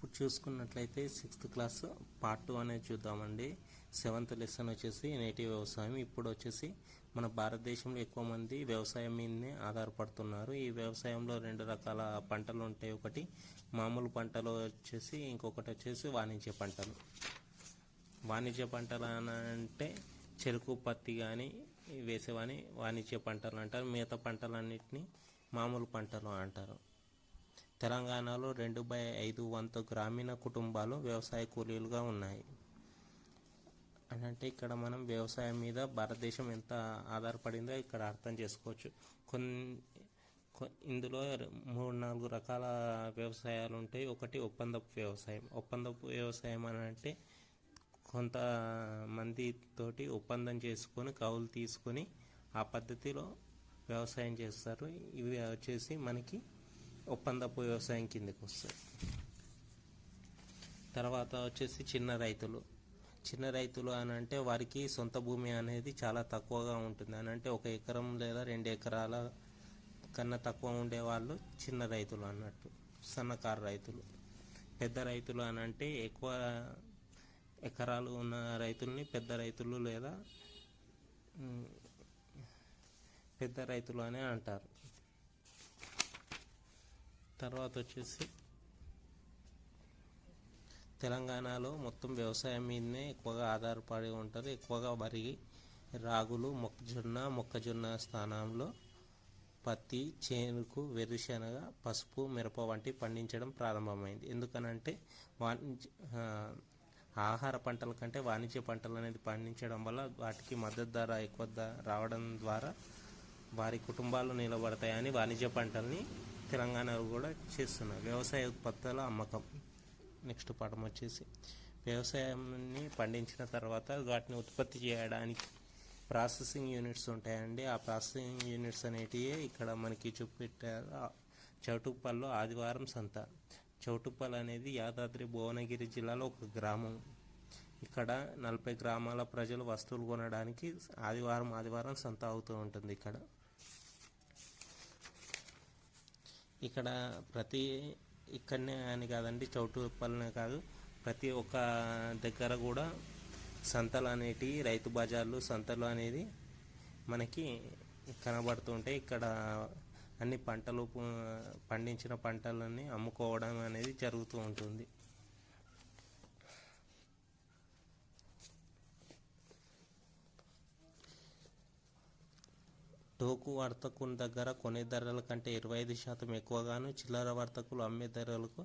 ఇప్పుడు చూసుకున్నట్లయితే 6th class part 2 అనేది చూద్దామండి. 7th లెసన్ వచ్చేసి నేటి వ్యవసాయం. ఇప్పుడు వచ్చేసి మన భారతదేశంలో ఎక్కువ మంది వ్యవసాయం మీదనే ఆధారపడుతున్నారు. ఈ వ్యవసాయంలో 2 రకాల పంటలు ఉంటాయి. ఒకటి మామూలు పంటలు వచ్చేసి, ఇంకొకటి వచ్చేసి వాణిజ్య పంటలు. వాణిజ్య పంటలు అని అంటే చెరుకు, పత్తి కానీ వేసేవాని వాణిజ్య పంటలు అంటారు. మిగతా పంటలన్నిటినీ మామూలు పంటలు అంటారు. తెలంగాణలో 2/5 వంతు గ్రామీణ కుటుంబాలు వ్యవసాయ కూలీలుగా ఉన్నాయి. అంటే ఇక్కడ మనం వ్యవసాయం మీద భారతదేశం ఎంత ఆధారపడిందో ఇక్కడ అర్థం చేసుకోవచ్చు. ఇందులో 3-4 రకాల వ్యవసాయాలు ఉంటాయి. ఒకటి ఒప్పందపు వ్యవసాయం. ఒప్పందపు వ్యవసాయం అని అంటే కొంతమంది తోటి ఒప్పందం చేసుకొని కౌలు తీసుకొని ఆ పద్ధతిలో వ్యవసాయం చేస్తారు. ఇవి వచ్చేసి మనకి ఒప్పందపు వ్యవసాయం కిందకి వస్తాయి. తర్వాత వచ్చేసి చిన్న రైతులు. చిన్న రైతులు అని అంటే వారికి సొంత భూమి అనేది చాలా తక్కువగా ఉంటుంది. అని అంటే 1 ఎకరం లేదా 2 ఎకరాల కన్నా తక్కువ ఉండే వాళ్ళు చిన్న రైతులు అన్నట్టు, సన్నకారు రైతులు. పెద్ద రైతులు అని అంటే ఎక్కువ ఎకరాలు ఉన్న రైతుల్ని పెద్ద రైతులు లేదా పెద్ద రైతులు అని అంటారు. తర్వాత వచ్చేసి తెలంగాణలో మొత్తం వ్యవసాయం మీదనే ఎక్కువగా ఆధారపడి ఉంటారు. ఎక్కువగా వరి, రాగులు, మొక్కజొన్న స్థానంలో పత్తి, చెరుకు, వేరుశనగ, పసుపు, మిరప వంటి పండించడం ప్రారంభమైంది. ఎందుకనంటే ఆహార పంటల కంటే వాణిజ్య పంటలు అనేది పండించడం వల్ల వాటికి మద్దతు ధర ఎక్కువ రావడం ద్వారా వారి కుటుంబాలు నిలబడతాయని వాణిజ్య పంటల్ని తెలంగాణలో కూడా చేస్తున్నారు. వ్యవసాయ ఉత్పత్తుల అమ్మకం. నెక్స్ట్ పాఠం వచ్చేసి వ్యవసాయాన్ని పండించిన తర్వాత వాటిని ఉత్పత్తి చేయడానికి ప్రాసెసింగ్ యూనిట్స్ ఉంటాయండి. ఆ ప్రాసెసింగ్ యూనిట్స్ అనేటివి ఇక్కడ మనకి చూపెట్టారు. చౌటుప్పల్లో ఆదివారం సంత. చౌటుప్పల్ అనేది యాదాద్రి భువనగిరి జిల్లాలో ఒక గ్రామం. ఇక్కడ 40 గ్రామాల ప్రజలు వస్తువులు కొనడానికి ఆదివారం సంత అవుతూ ఉంటుంది. ఇక్కడ ఇక్కడనే అని కాదండి, చౌటుప్పల్నే కాదు, ప్రతి ఒక్క దగ్గర కూడా సంతలు అనేటివి, రైతు బజార్లు, సంతలు అనేది మనకి కనబడుతూ ఉంటాయి. ఇక్కడ అన్ని పంటలు పండించిన పంటలన్నీ అమ్ముకోవడం అనేది జరుగుతూ ఉంటుంది. టోకు వర్తకుల దగ్గర కొనే ధరల కంటే 25% ఎక్కువగాను, చిల్లర వర్తకులు అమ్మే ధరలకు